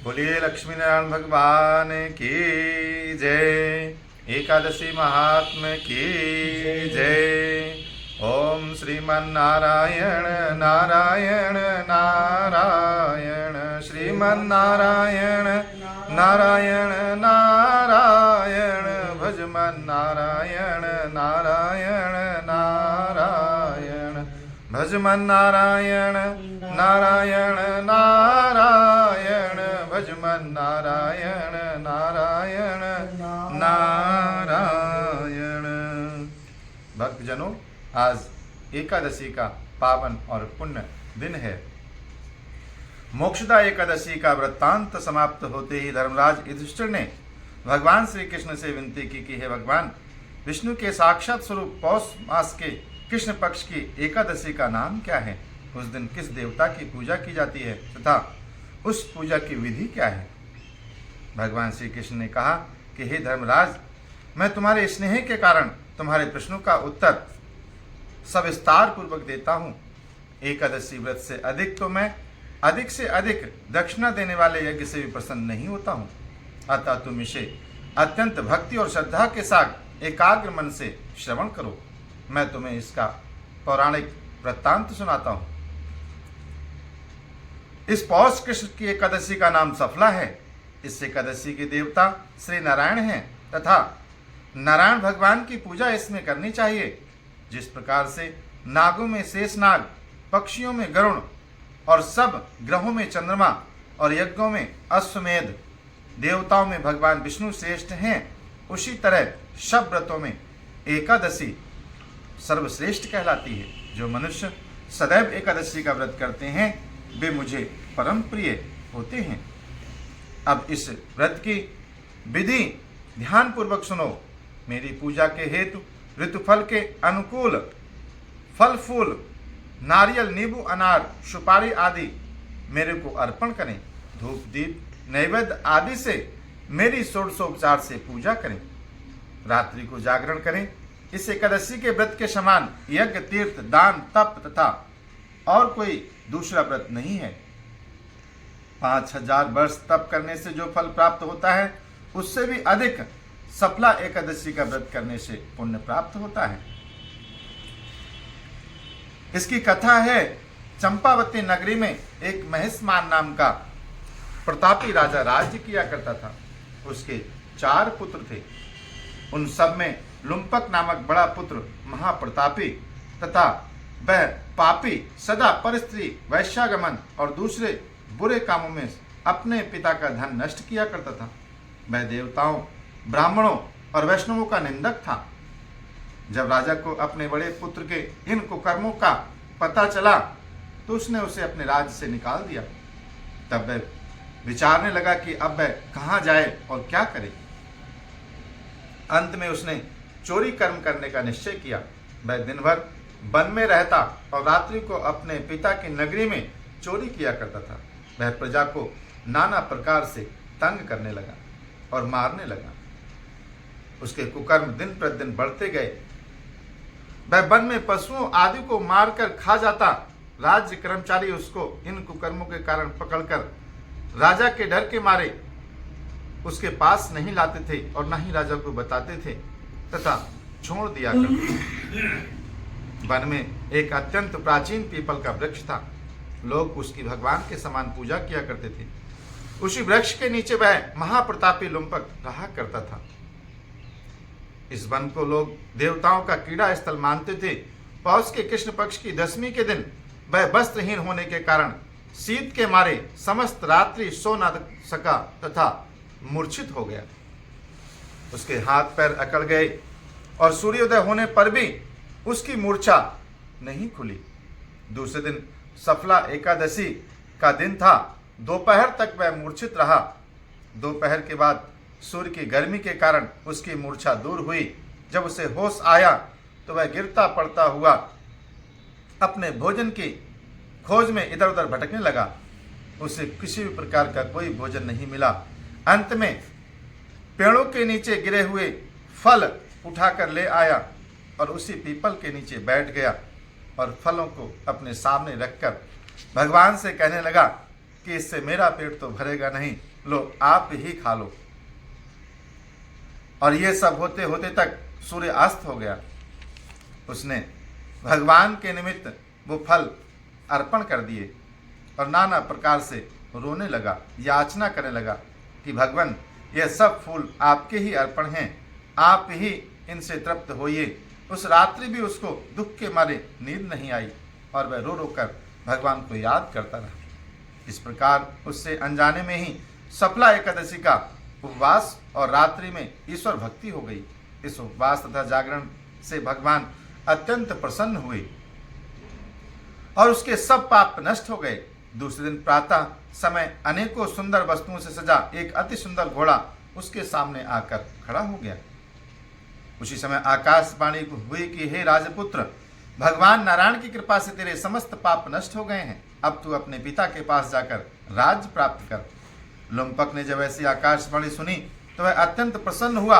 बोलिए लक्ष्मी नारायण भगवान की जय। एकादशी महात्म की जय। ओम श्रीमन्नारायण नारायण नारायण श्रीमन्नारायण नारायण नारायण भजमन नारायण नारायण नारायण भजमन नारायण नारायण नारायण भजमन नारायण नारायण नारायण। भक्तजनों, आज एकादशी का पावन और पुण्य दिन है। मोक्षदा एकादशी का वृत्तांत समाप्त होते ही धर्मराज युधिष्ठिर ने भगवान श्री कृष्ण से विनती की कि हे भगवान, विष्णु के साक्षात स्वरूप पौष मास के कृष्ण पक्ष की एकादशी का नाम क्या है? उस दिन किस देवता की पूजा की जाती है तथा उस पूजा की विधि क्या है? भगवान श्री कृष्ण ने कहा कि हे धर्मराज, मैं तुम्हारे स्नेह के कारण तुम्हारे प्रश्नों का उत्तर सविस्तार पूर्वक देता हूँ। एकादशी व्रत से अधिक तो मैं अधिक से अधिक दक्षिणा देने वाले यज्ञ से भी प्रसन्न नहीं होता हूँ। अतः तुम इसे अत्यंत भक्ति और श्रद्धा के साथ एकाग्र मन से श्रवण करो। मैं तुम्हें इसका पौराणिक वृत्तांत सुनाता हूँ। इस पौष कृष्ण की एकादशी का नाम सफला है। इस एकादशी के देवता श्री नारायण हैं तथा नारायण भगवान की पूजा इसमें करनी चाहिए। जिस प्रकार से नागों में शेषनाग, पक्षियों में गरुण और सब ग्रहों में चंद्रमा और यज्ञों में अश्वमेध, देवताओं में भगवान विष्णु श्रेष्ठ हैं, उसी तरह सब व्रतों में एकादशी सर्वश्रेष्ठ कहलाती है। जो मनुष्य सदैव एकादशी का व्रत करते हैं वे मुझे परम प्रिय होते हैं। अब इस व्रत की विधि ध्यान पूर्वक सुनो। मेरी पूजा के हेतु ऋतुफल के अनुकूल फल फूल, नारियल, नींबू, अनार, सुपारी आदि मेरे को अर्पण करें। धूप दीप नैवेद्य आदि से मेरी षोडशोपचार से पूजा करें। रात्रि को जागरण करें। इस एकादशी के व्रत के समान यज्ञ, तीर्थ, दान, तप तथा और कोई दूसरा व्रत नहीं है। 5000 वर्ष तप करने से जो फल प्राप्त होता है उससे भी अधिक सफला एकादशी का व्रत करने से पुण्य प्राप्त होता है। इसकी कथा है, चंपावती नगरी में एक महेशमान नाम का प्रतापी राजा राज्य किया करता था। उसके 4 पुत्र थे। उन सब में लुम्पक नामक बड़ा पुत्र महाप्रतापी तथा वह पापी सदा परस्त्री, वैश्यागमन और दूसरे बुरे कामों में अपने पिता का धन नष्ट किया करता था। वह देवताओं, ब्राह्मणों और वैष्णवों का निंदक था। जब राजा को अपने बड़े पुत्र के इन कुकर्मों का पता चला तो उसने उसे अपने राज्य से निकाल दिया। तब वह विचारने लगा कि अब वह कहाँ जाए और क्या करे। अंत में उसने चोरी कर्म करने का निश्चय किया। वह दिन भर वन में रहता और रात्रि को अपने पिता की नगरी में चोरी किया करता था। वह प्रजा को नाना प्रकार से तंग करने लगा और मारने लगा। उसके कुकर्म दिन प्रतिदिन बढ़ते गए। वह वन में पशुओं आदि को मारकर खा जाता। राज्य कर्मचारी उसको इन कुकर्मों के कारण पकड़कर राजा के डर के मारे उसके पास नहीं लाते थे और न ही राजा को बताते थे तथा छोड़ दिया करते। वन में एक अत्यंत प्राचीन पीपल का वृक्ष था। लोग उसकी भगवान के समान पूजा किया करते थे। उसी वृक्ष के नीचे वह महाप्रतापी लुम्पक रहा करता था। इस वन को लोग देवताओं का क्रीड़ा स्थल मानते थे। पौष के कृष्ण पक्ष की दशमी के दिन वह वस्त्रहीन होने के कारण शीत के मारे समस्त रात्रि सो न सका तथा मूर्छित हो गया। उसके हाथ पैर अकड़ गए और सूर्योदय होने पर भी उसकी मूर्छा नहीं खुली। दूसरे दिन सफला एकादशी का दिन था। दोपहर तक वह मूर्छित रहा। दोपहर के बाद सूर्य की गर्मी के कारण उसकी मूर्छा दूर हुई। जब उसे होश आया तो वह गिरता पड़ता हुआ अपने भोजन की खोज में इधर उधर भटकने लगा। उसे किसी भी प्रकार का कोई भोजन नहीं मिला। अंत में पेड़ों के नीचे गिरे हुए फल उठाकर ले आया और उसी पीपल के नीचे बैठ गया और फलों को अपने सामने रखकर भगवान से कहने लगा कि इससे मेरा पेट तो भरेगा नहीं, लो आप ही खा लो। और ये सब होते होते तक सूर्य अस्त हो गया। उसने भगवान के निमित्त वो फल अर्पण कर दिए और नाना प्रकार से रोने लगा, याचना करने लगा कि भगवान ये सब फूल आपके ही अर्पण हैं, आप ही इनसे तृप्त होइए। उस रात्रि भी उसको दुख के मारे नींद नहीं आई और वह रो रो कर भगवान को याद करता रहा। इस प्रकार उससे अनजाने में ही सफला एकादशी का उपवास और रात्रि में ईश्वर भक्ति हो गई। इस उपवास तथा जागरण से भगवान अत्यंत प्रसन्न हुए और उसके सब पाप नष्ट हो गए। दूसरे दिन प्रातः समय अनेकों सुंदर वस्तुओं से सजा एक अति सुंदर घोड़ा उसके सामने आकर खड़ा हो गया। उसी समय आकाशवाणी हुई कि हे राजपुत्र, भगवान नारायण की कृपा से तेरे समस्त पाप नष्ट हो गए हैं। अब तू अपने पिता के पास जाकर राज्य प्राप्त कर। लुम्पक ने जब ऐसी आकाशवाणी सुनी तो वह अत्यंत प्रसन्न हुआ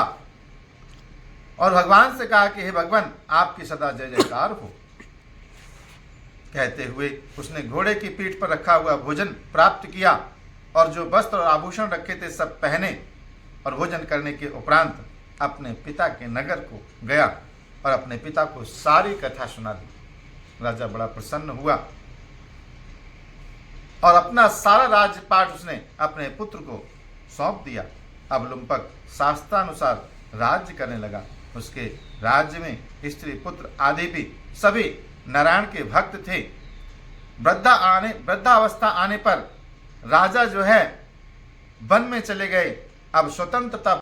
और भगवान से कहा कि हे भगवान, आपकी सदा जय जयकार हो। कहते हुए उसने घोड़े की पीठ पर रखा हुआ भोजन प्राप्त किया और जो वस्त्र और आभूषण रखे थे सब पहने और भोजन करने के उपरांत अपने पिता के नगर को गया और अपने पिता को सारी कथा सुना दी। राजा बड़ा प्रसन्न हुआ और अपना सारा राज्यपाठ उसने अपने पुत्र को सौंप दिया। अब लुम्पक शास्त्रानुसार राज्य करने लगा। उसके राज्य में स्त्री पुत्र आदि भी सभी नारायण के भक्त थे। वृद्धावस्था आने पर राजा जो है वन में चले गए। अब स्वतंत्रता